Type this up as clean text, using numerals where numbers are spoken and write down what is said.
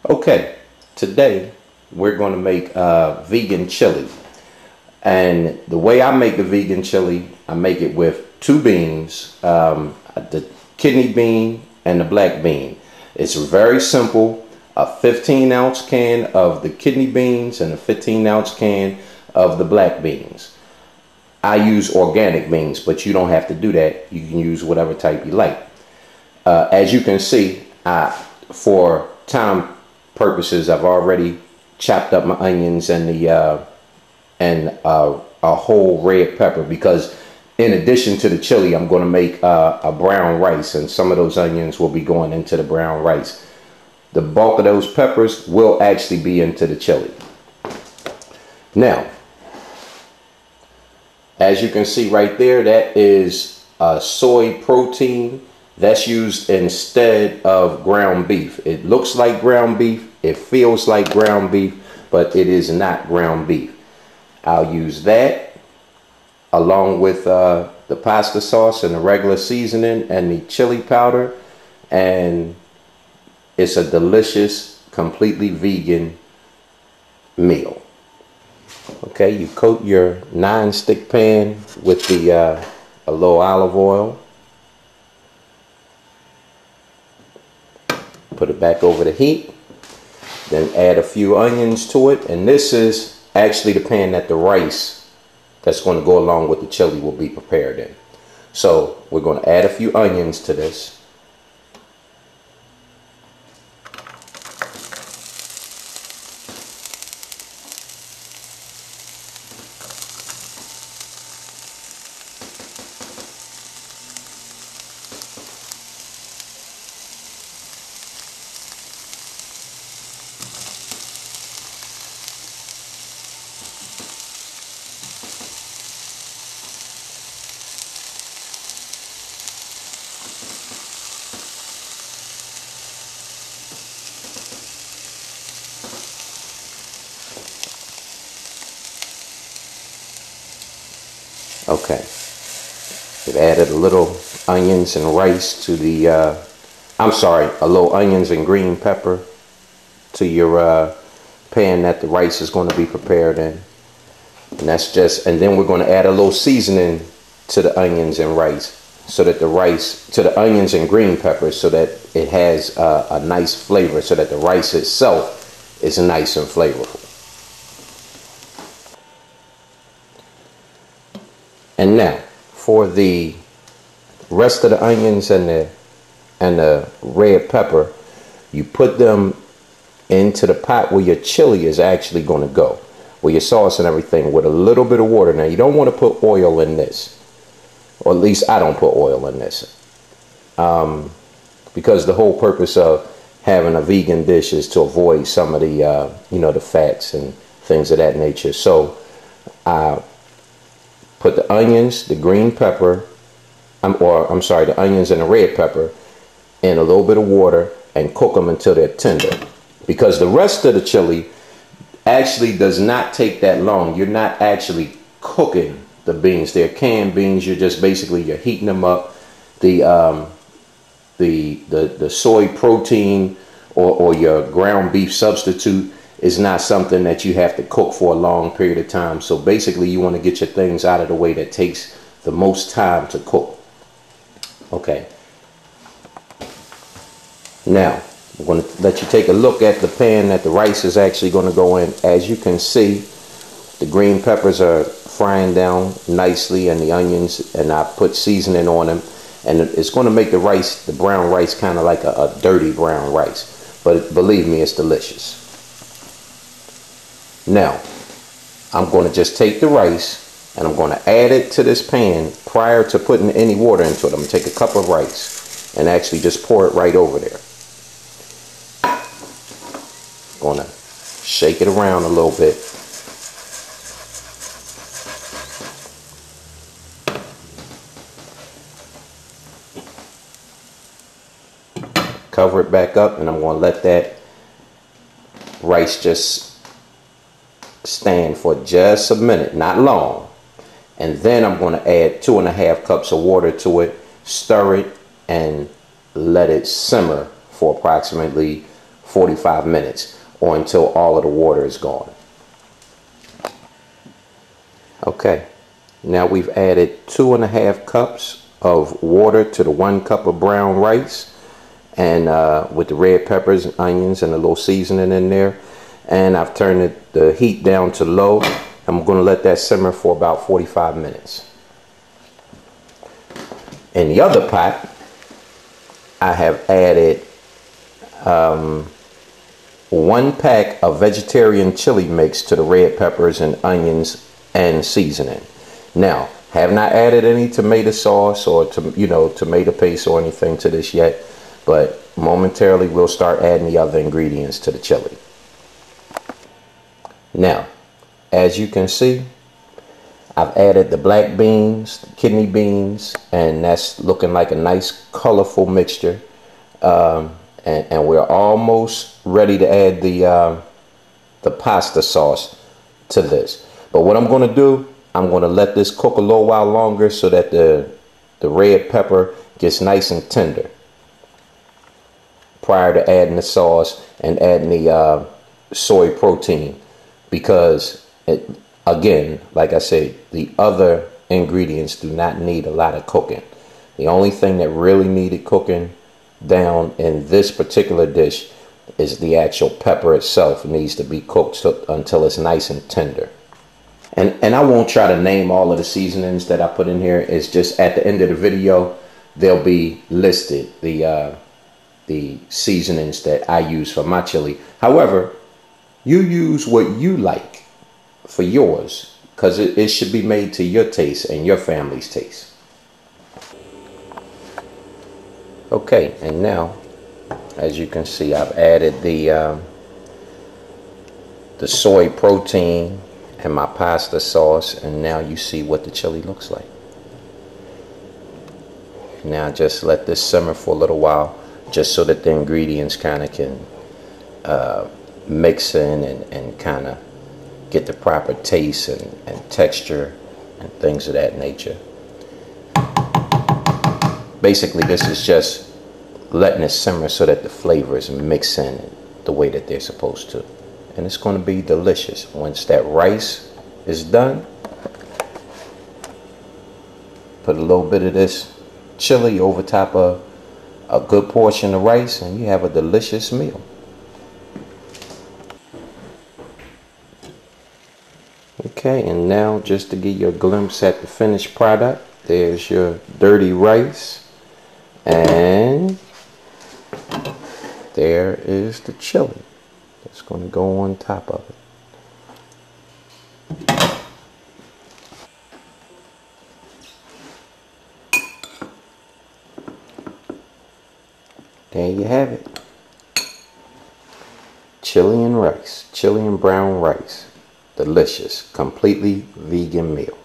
Okay, today we're going to make vegan chili. And the way I make the vegan chili, I make it with two beans, the kidney bean and the black bean. It's very simple, a 15-ounce can of the kidney beans and a 15-ounce can of the black beans. I use organic beans, but you don't have to do that. You can use whatever type you like. As you can see, for time purposes, I've already chopped up my onions and a whole red pepper, because in addition to the chili, I'm going to make a brown rice, and some of those onions will be going into the brown rice. The bulk of those peppers will actually be into the chili. Now, as you can see right there, that is soy protein. That's used instead of ground beef. It looks like ground beef, it feels like ground beef, but it is not ground beef. I'll use that along with the pasta sauce and the regular seasoning and the chili powder, and it's a delicious, completely vegan meal. Okay, you coat your non-stick pan with a little olive oil. Put it back over the heat. Then add a few onions to it. And this is actually the pan that the rice that's going to go along with the chili will be prepared in. So we're going to add a few onions to this. Okay, it added a little onions and rice to the, a little onions and green pepper to your pan that the rice is going to be prepared in. And that's just, and then we're going to add a little seasoning to the onions and rice, so that the rice, to the onions and green peppers, so that it has a nice flavor, so that the rice itself is nice and flavorful. And now, for the rest of the onions and the red pepper, you put them into the pot where your chili is actually going to go, where your sauce and everything, with a little bit of water. Now, you don't want to put oil in this, or at least I don't put oil in this, because the whole purpose of having a vegan dish is to avoid some of the, the fats and things of that nature. So, put the onions, the green pepper, the onions and the red pepper in a little bit of water and cook them until they're tender. Because the rest of the chili actually does not take that long. You're not actually cooking the beans. They're canned beans. You're just basically, you're heating them up. The soy protein or your ground beef substitute is not something that you have to cook for a long period of time. So basically, you want to get your things out of the way that takes the most time to cook. Okay. Now, I'm going to let you take a look at the pan that the rice is actually going to go in. As you can see, the green peppers are frying down nicely, and the onions, and I put seasoning on them. And it's going to make the rice, the brown rice, kind of like a dirty brown rice. But believe me, it's delicious. Now, I'm going to just take the rice and I'm going to add it to this pan prior to putting any water into it. I'm going to take a cup of rice and actually just pour it right over there. Going to shake it around a little bit. Cover it back up, and I'm going to let that rice just stand for just a minute, not long. And then I'm going to add 2.5 cups of water to it, stir it, and let it simmer for approximately 45 minutes or until all of the water is gone. Okay, now we've added 2.5 cups of water to the 1 cup of brown rice, and with the red peppers and onions and a little seasoning in there. And I've turned the heat down to low. I'm going to let that simmer for about 45 minutes. In the other pot, I have added 1 pack of vegetarian chili mix to the red peppers and onions and seasoning. Now, have not added any tomato sauce or tomato paste or anything to this yet, but momentarily we'll start adding the other ingredients to the chili. Now, as you can see, I've added the black beans, the kidney beans, and that's looking like a nice colorful mixture. And we're almost ready to add the pasta sauce to this. But what I'm going to do, I'm going to let this cook a little while longer so that the red pepper gets nice and tender prior to adding the sauce and adding the soy protein, because again, like I said, the other ingredients do not need a lot of cooking. The only thing that really needed cooking down in this particular dish is the actual pepper itself. It needs to be cooked until it's nice and tender. And I won't try to name all of the seasonings that I put in here. It's just at the end of the video, they'll be listed, the seasonings that I use for my chili. However, you use what you like for yours, because it should be made to your taste and your family's taste. Okay, and now, as you can see, I've added the soy protein and my pasta sauce, and now you see what the chili looks like. Now just let this simmer for a little while, just so that the ingredients kind of can mix in and kind of get the proper taste and texture and things of that nature. Basically, this is just letting it simmer so that the flavors mix in the way that they're supposed to. And it's going to be delicious. Once that rice is done, put a little bit of this chili over top of a good portion of rice, and you have a delicious meal. Okay, and now just to give you a glimpse at the finished product, there's your dirty rice, and there is the chili that's going to go on top of it. There you have it. Chili and rice, chili and brown rice. Delicious, completely vegan meal.